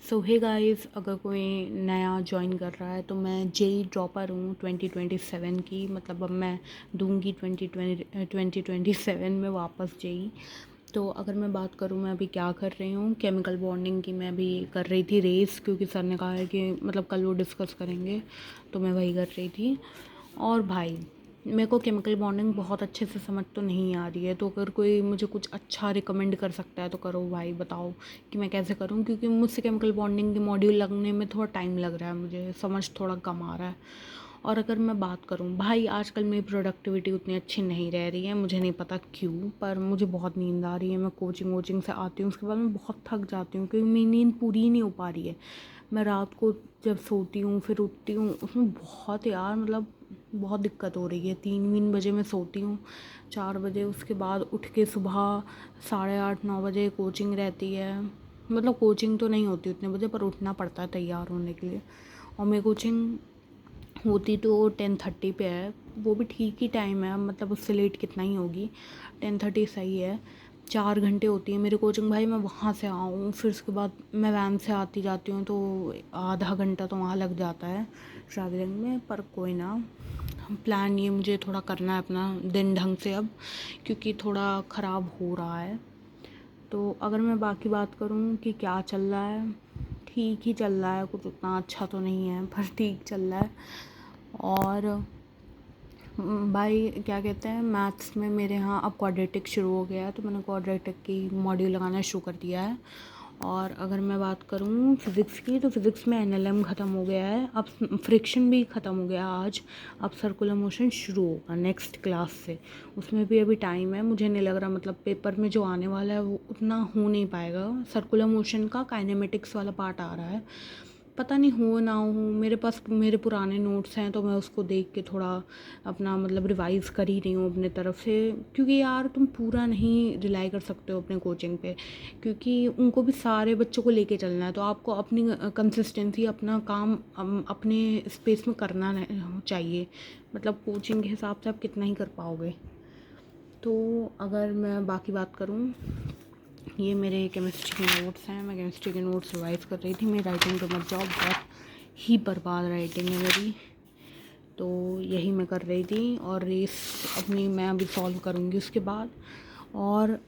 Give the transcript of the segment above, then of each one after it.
सो hey guys, अगर कोई नया ज्वाइन कर रहा है तो मैं जेई ड्रॉपर हूँ 2027 की। मतलब अब मैं दूंगी 2027 में वापस जेई। तो अगर मैं बात करूँ मैं अभी क्या कर रही हूँ, केमिकल बॉन्डिंग की मैं अभी कर रही थी रेस, क्योंकि सर ने कहा है कि मतलब कल वो डिस्कस करेंगे, तो मैं वही कर रही थी। और भाई मेरे को केमिकल बॉन्डिंग बहुत अच्छे से समझ तो नहीं आ रही है, तो अगर कोई मुझे कुछ अच्छा रिकमेंड कर सकता है तो करो भाई, बताओ कि मैं कैसे करूं, क्योंकि मुझसे केमिकल बॉन्डिंग के मॉड्यूल लगने में थोड़ा टाइम लग रहा है, मुझे समझ थोड़ा कम आ रहा है। और अगर मैं बात करूं भाई, आजकल मेरी प्रोडक्टिविटी उतनी अच्छी नहीं रह रही है, मुझे नहीं पता क्यों, पर मुझे बहुत नींद आ रही है। मैं कोचिंग से आती हूँ, उसके बाद मैं बहुत थक जाती हूँ क्योंकि मेरी नींद पूरी ही नहीं हो पा रही है। मैं रात को जब सोती हूँ फिर उठती हूँ, उसमें बहुत यार मतलब बहुत दिक्कत हो रही है। 3 बजे मैं सोती हूँ, 4 बजे उसके बाद उठ के सुबह 8:30-9 बजे कोचिंग रहती है। मतलब कोचिंग तो नहीं होती उतने बजे, पर उठना पड़ता है तैयार होने के लिए। और मेरी कोचिंग होती तो 10:30 पे है, वो भी ठीक ही टाइम है, मतलब उससे लेट कितना ही होगी, 10:30 सही है। 4 घंटे होती है मेरी कोचिंग भाई। मैं वहाँ से आऊँ, फिर उसके बाद मैं वैन से आती जाती हूँ, तो आधा घंटा तो वहाँ लग जाता है ट्रैवलिंग में। पर कोई ना, प्लान ये मुझे थोड़ा करना है अपना दिन ढंग से अब, क्योंकि थोड़ा ख़राब हो रहा है। तो अगर मैं बाकी बात करूँ कि क्या चल रहा है, ठीक ही चल रहा है, कुछ उतना अच्छा तो नहीं है पर ठीक चल रहा है। और भाई क्या कहते हैं, मैथ्स में मेरे यहाँ अब क्वाड्रेटिक शुरू हो गया है, तो मैंने क्वाड्रेटिक की मॉड्यूल लगाना शुरू कर दिया है। और अगर मैं बात करूँ फ़िज़िक्स की, तो फ़िज़िक्स में एनएलएम ख़त्म हो गया है, अब फ्रिक्शन भी ख़त्म हो गया आज। अब सर्कुलर मोशन शुरू होगा नेक्स्ट क्लास से, उसमें भी अभी टाइम है। मुझे नहीं लग रहा, मतलब पेपर में जो आने वाला है वो उतना हो नहीं पाएगा। सर्कुलर मोशन का काइनेमेटिक्स वाला पार्ट आ रहा है, पता नहीं हो ना हो। मेरे पास मेरे पुराने नोट्स हैं, तो मैं उसको देख के थोड़ा अपना मतलब रिवाइज़ कर ही रही हूँ अपने तरफ से, क्योंकि यार तुम पूरा नहीं रिलाई कर सकते हो अपने कोचिंग पे, क्योंकि उनको भी सारे बच्चों को लेके चलना है। तो आपको अपनी कंसिस्टेंसी, अपना काम अपने स्पेस में करना चाहिए। मतलब कोचिंग के हिसाब से आप कितना ही कर पाओगे। तो अगर मैं बाकी बात करूँ, ये मेरे केमिस्ट्री के नोट्स हैं, मैं केमिस्ट्री के नोट्स रिवाइज कर रही थी। मेरी राइटिंग तो मत जाओ, बहुत ही बर्बाद राइटिंग है मेरी, तो यही मैं कर रही थी। और रेस अपनी मैं अभी सॉल्व करूँगी उसके बाद। और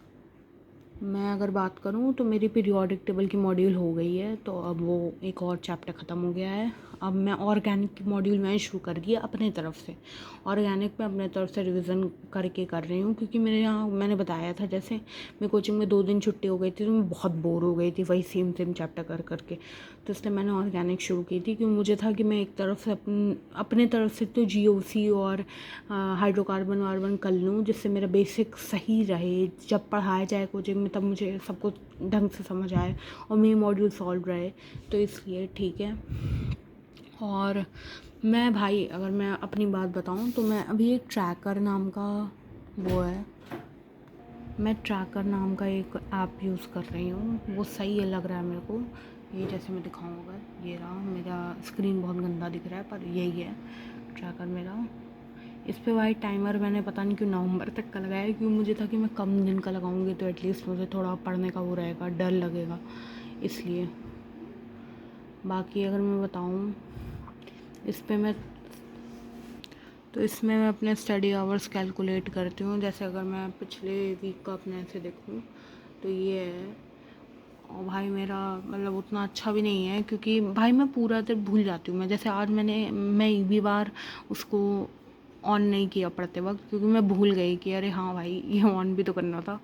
मैं अगर बात करूँ तो मेरी पीरियोडिक टेबल की मॉड्यूल हो गई है, तो अब वो एक और चैप्टर ख़त्म हो गया है। अब मैं ऑर्गेनिक की मॉड्यूल मैंने शुरू कर दिया अपने तरफ से। ऑर्गेनिक में अपने तरफ से रिवीजन करके कर रही हूँ, क्योंकि मेरे यहाँ मैंने बताया था, जैसे मेरी कोचिंग में 2 दिन छुट्टी हो गई थी, तो मैं बहुत बोर हो गई थी वही सेम सेम चैप्टर कर करके। तो इसलिए मैंने ऑर्गेनिक शुरू की थी, क्योंकि मुझे था कि मैं एक तरफ से अपने तरफ से तो जीओसी और हाइड्रोकार्बन वार्बन कर लूँ, जिससे मेरा बेसिक सही रहे। जब पढ़ाया जाए कोचिंग में तब मुझे सब कुछ ढंग से समझ आए और मेरे मॉड्यूल सॉल्व रहे, तो इसलिए ठीक है। और मैं भाई अगर मैं अपनी बात बताऊं, तो मैं अभी एक ट्रैकर नाम का वो है, मैं ट्रैकर नाम का एक ऐप यूज़ कर रही हूँ। वो सही है, लग रहा है मेरे को। ये जैसे मैं दिखाऊँ, अगर ये रहा, मेरा स्क्रीन बहुत गंदा दिख रहा है, पर यही है ट्रैकर मेरा। इस पे भाई टाइमर मैंने पता नहीं क्यों नवंबर तक का लगाया है, क्योंकि मुझे था कि मैं कम दिन का लगाऊंगी तो एटलीस्ट मुझे थोड़ा पढ़ने का वो रहेगा, डर लगेगा, इसलिए। बाकी अगर मैं बताऊँ इस पे मैं, तो इसमें मैं अपने स्टडी आवर्स कैलकुलेट करती हूँ। जैसे अगर मैं पिछले वीक का अपने ऐसे देखूँ तो ये है। और भाई मेरा मतलब उतना अच्छा भी नहीं है, क्योंकि भाई मैं पूरा दिन भूल जाती हूँ। मैं जैसे आज मैं एक भी बार उसको ऑन नहीं किया पढ़ते वक्त, क्योंकि मैं भूल गई कि अरे हाँ भाई ये ऑन भी तो करना था।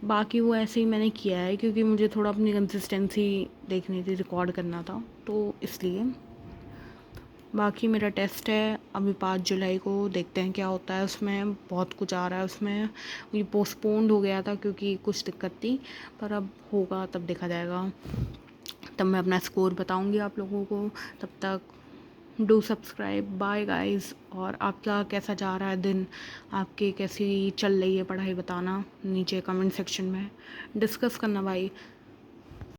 बाकी वो ऐसे ही मैंने किया है, क्योंकि मुझे थोड़ा अपनी कंसिस्टेंसी देखनी थी, रिकॉर्ड करना था, तो इसलिए। बाकी मेरा टेस्ट है अभी 5 जुलाई को, देखते हैं क्या होता है उसमें। बहुत कुछ आ रहा है उसमें, ये पोस्टपोन्ड हो गया था क्योंकि कुछ दिक्कत थी, पर अब होगा तब देखा जाएगा, तब मैं अपना स्कोर बताऊंगी आप लोगों को। तब तक डू सब्सक्राइब, बाय गाइस। और आपका कैसा जा रहा है दिन, आपकी कैसी चल रही है पढ़ाई, बताना नीचे कमेंट सेक्शन में, डिस्कस करना भाई।